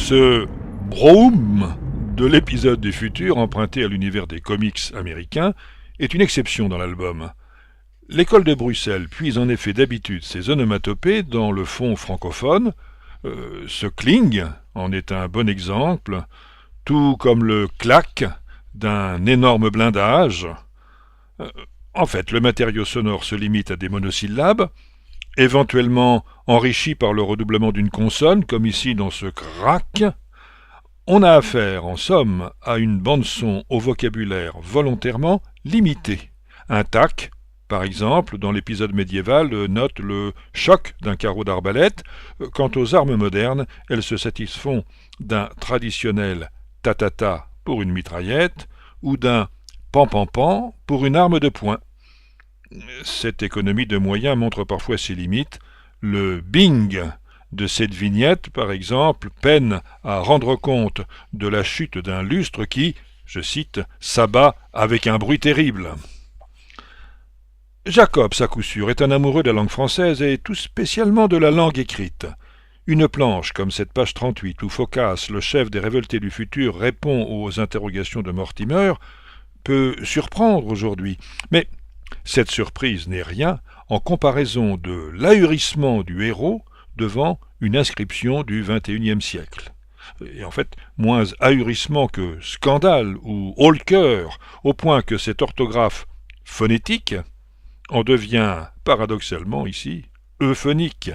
Ce Broom de l'épisode du futur emprunté à l'univers des comics américains est une exception dans l'album. L'école de Bruxelles puise en effet d'habitude ses onomatopées dans le fond francophone. Ce cling en est un bon exemple, tout comme le clac d'un énorme blindage. En fait, le matériau sonore se limite à des monosyllabes, éventuellement enrichi par le redoublement d'une consonne, comme ici dans ce crack. On a affaire, en somme, à une bande-son au vocabulaire volontairement limité. Un tac, par exemple, dans l'épisode médiéval, note le choc d'un carreau d'arbalète. Quant aux armes modernes, elles se satisfont d'un traditionnel ta-ta-ta pour une mitraillette ou d'un pan-pan-pan pour une arme de poing. Cette économie de moyens montre parfois ses limites. Le bing de cette vignette, par exemple, peine à rendre compte de la chute d'un lustre qui, je cite, s'abat avec un bruit terrible. Jacobs, à coup sûr, est un amoureux de la langue française et tout spécialement de la langue écrite. Une planche comme cette page 38 où Phocas, le chef des révoltés du futur, répond aux interrogations de Mortimer, peut surprendre aujourd'hui, mais cette surprise n'est rien en comparaison de l'ahurissement du héros devant une inscription du XXIe siècle. Et en fait, moins ahurissement que scandale ou haut-le-cœur, au point que cette orthographe phonétique en devient, paradoxalement ici, euphonique.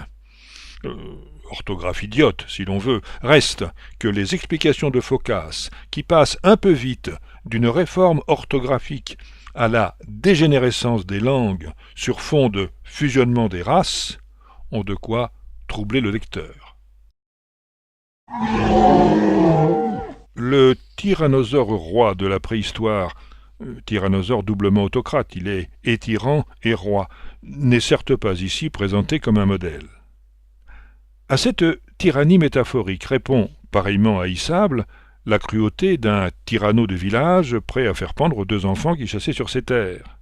Orthographe idiote, si l'on veut, reste que les explications de Phocas, qui passent un peu vite d'une réforme orthographique à la dégénérescence des langues sur fond de fusionnement des races, ont de quoi troubler le lecteur. Le tyrannosaure roi de la préhistoire, tyrannosaure doublement autocrate, il est et tyran et roi, n'est certes pas ici présenté comme un modèle. À cette tyrannie métaphorique répond, pareillement haïssable, la cruauté d'un tyranno de village prêt à faire pendre deux enfants qui chassaient sur ses terres.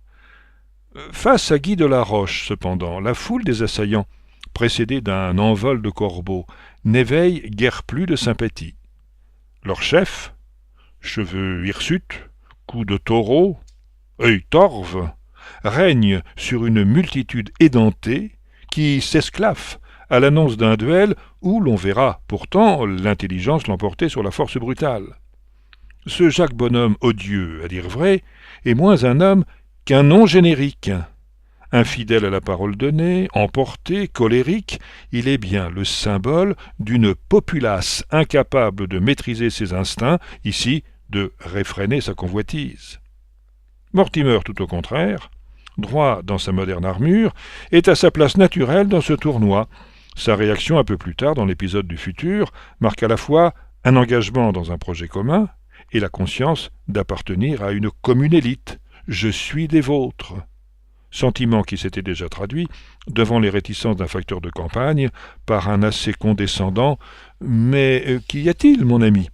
Face à Guy de la Roche, cependant, la foule des assaillants, précédée d'un envol de corbeaux, n'éveille guère plus de sympathie. Leur chef, cheveux hirsutes, cou de taureau, œil torve, règne sur une multitude édentée qui s'esclaffe à l'annonce d'un duel où l'on verra pourtant l'intelligence l'emporter sur la force brutale. Ce Jacques Bonhomme odieux, à dire vrai, est moins un homme qu'un nom générique. Infidèle à la parole donnée, emporté, colérique, il est bien le symbole d'une populace incapable de maîtriser ses instincts, ici de réfréner sa convoitise. Mortimer, tout au contraire, droit dans sa moderne armure, est à sa place naturelle dans ce tournoi. Sa réaction un peu plus tard dans l'épisode du futur marque à la fois un engagement dans un projet commun et la conscience d'appartenir à une commune élite. « Je suis des vôtres ». Sentiment qui s'était déjà traduit, devant les réticences d'un facteur de campagne, par un assez condescendant « Mais qu'y a-t-il, mon ami ?»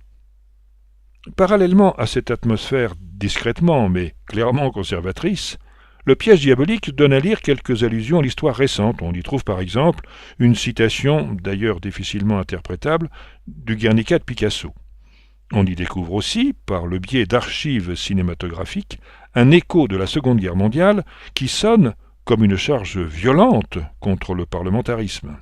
Parallèlement à cette atmosphère discrètement mais clairement conservatrice, le piège diabolique donne à lire quelques allusions à l'histoire récente. On y trouve par exemple une citation, d'ailleurs difficilement interprétable, du Guernica de Picasso. On y découvre aussi, par le biais d'archives cinématographiques, un écho de la Seconde Guerre mondiale qui sonne comme une charge violente contre le parlementarisme.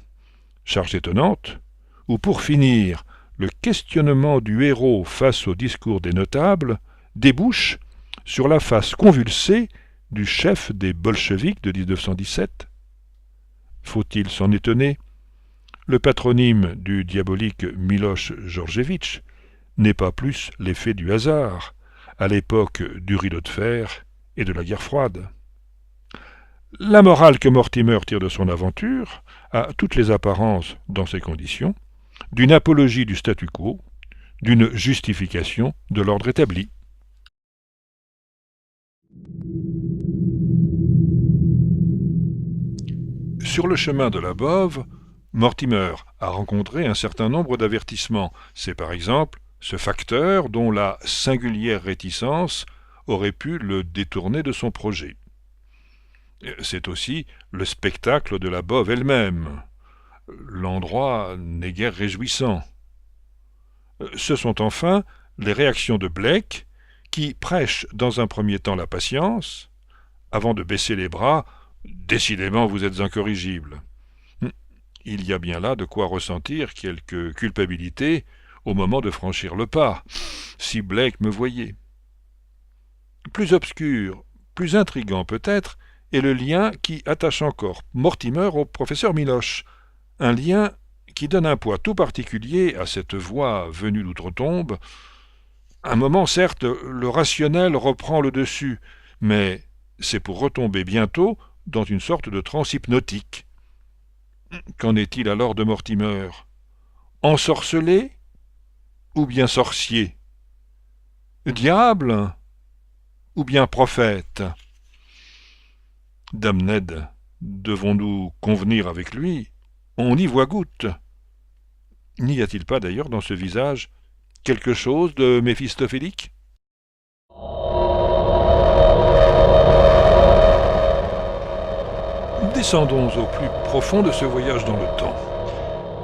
Charge étonnante, où pour finir, le questionnement du héros face au discours des notables débouche sur la face convulsée du chef des bolcheviks de 1917. Faut-il s'en étonner? Le patronyme du diabolique Miloš Djordjević n'est pas plus l'effet du hasard, à l'époque du rideau de fer et de la guerre froide. La morale que Mortimer tire de son aventure a toutes les apparences, dans ces conditions, d'une apologie du statu quo, d'une justification de l'ordre établi. Sur le chemin de la Bove, Mortimer a rencontré un certain nombre d'avertissements. C'est par exemple ce facteur dont la singulière réticence aurait pu le détourner de son projet. C'est aussi le spectacle de la Bove elle-même. L'endroit n'est guère réjouissant. Ce sont enfin les réactions de Blake, qui prêche dans un premier temps la patience, avant de baisser les bras. Décidément, vous êtes incorrigible. Il y a bien là de quoi ressentir quelque culpabilité au moment de franchir le pas. Si Blake me voyait. Plus obscur, plus intrigant peut-être, est le lien qui attache encore Mortimer au professeur Miloche, un lien qui donne un poids tout particulier à cette voix venue d'outre-tombe. Un moment, certes, le rationnel reprend le dessus, mais c'est pour retomber bientôt dans une sorte de transe hypnotique. Qu'en est-il alors de Mortimer? Ensorcelé ou bien sorcier? Diable ou bien prophète? Dame Ned, devons-nous convenir avec lui? On y voit goutte. N'y a-t-il pas d'ailleurs dans ce visage quelque chose de méphistophélique? Descendons au plus profond de ce voyage dans le temps.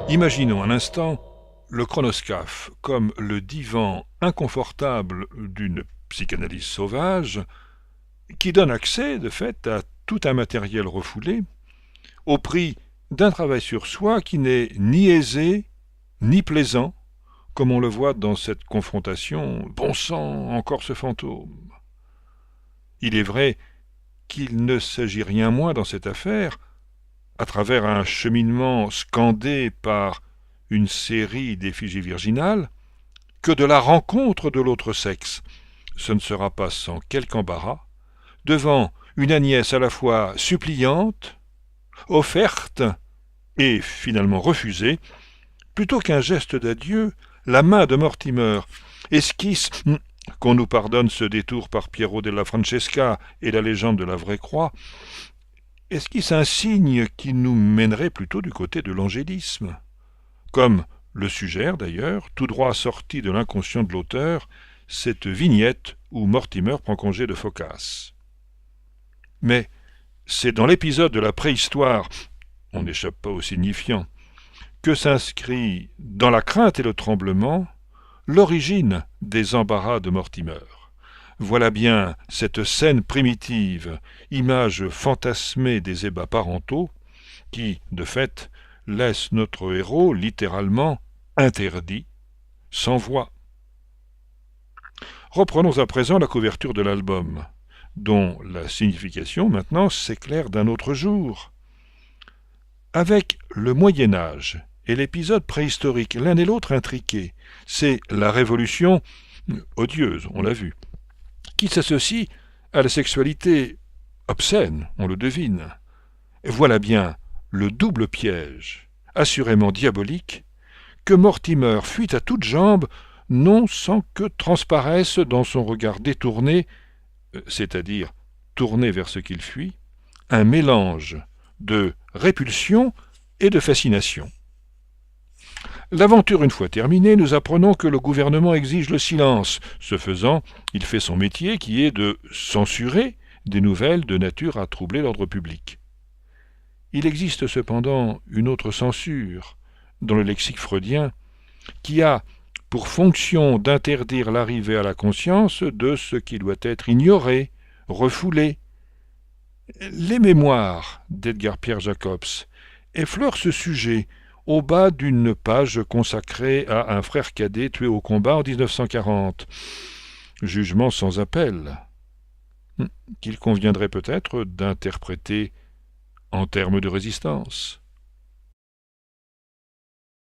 Imaginons un instant le chronoscaphe comme le divan inconfortable d'une psychanalyse sauvage qui donne accès, de fait, à tout un matériel refoulé, au prix d'un travail sur soi qui n'est ni aisé, ni plaisant, comme on le voit dans cette confrontation. Bon sang, encore ce fantôme. Il est vrai qu'il ne s'agit rien moins dans cette affaire, à travers un cheminement scandé par une série d'effigies virginales, que de la rencontre de l'autre sexe. Ce ne sera pas sans quelque embarras, devant une Agnès à la fois suppliante, offerte et finalement refusée, plutôt qu'un geste d'adieu, la main de Mortimer esquisse, qu'on nous pardonne ce détour par Piero della Francesca et la légende de la vraie croix, esquisse un signe qui nous mènerait plutôt du côté de l'angélisme, comme le suggère d'ailleurs, tout droit sorti de l'inconscient de l'auteur, cette vignette où Mortimer prend congé de Phocas. Mais c'est dans l'épisode de la préhistoire, on n'échappe pas au signifiant, que s'inscrit, dans la crainte et le tremblement, l'origine des embarras de Mortimer. Voilà bien cette scène primitive, image fantasmée des ébats parentaux, qui, de fait, laisse notre héros littéralement interdit, sans voix. Reprenons à présent la couverture de l'album, dont la signification maintenant s'éclaire d'un autre jour. Avec le Moyen-Âge et l'épisode préhistorique, l'un et l'autre intriqués, c'est la révolution odieuse, on l'a vu, qui s'associe à la sexualité obscène, on le devine. Et voilà bien le double piège, assurément diabolique, que Mortimer fuit à toutes jambes, non sans que transparaisse dans son regard détourné, c'est-à-dire tourné vers ce qu'il fuit, un mélange de répulsion et de fascination. L'aventure une fois terminée, nous apprenons que le gouvernement exige le silence. Ce faisant, il fait son métier qui est de censurer des nouvelles de nature à troubler l'ordre public. Il existe cependant une autre censure, dans le lexique freudien, qui a pour fonction d'interdire l'arrivée à la conscience de ce qui doit être ignoré, refoulé. Les mémoires d'Edgar Pierre Jacobs effleurent ce sujet au bas d'une page consacrée à un frère cadet tué au combat en 1940. Jugement sans appel, qu'il conviendrait peut-être d'interpréter en termes de résistance.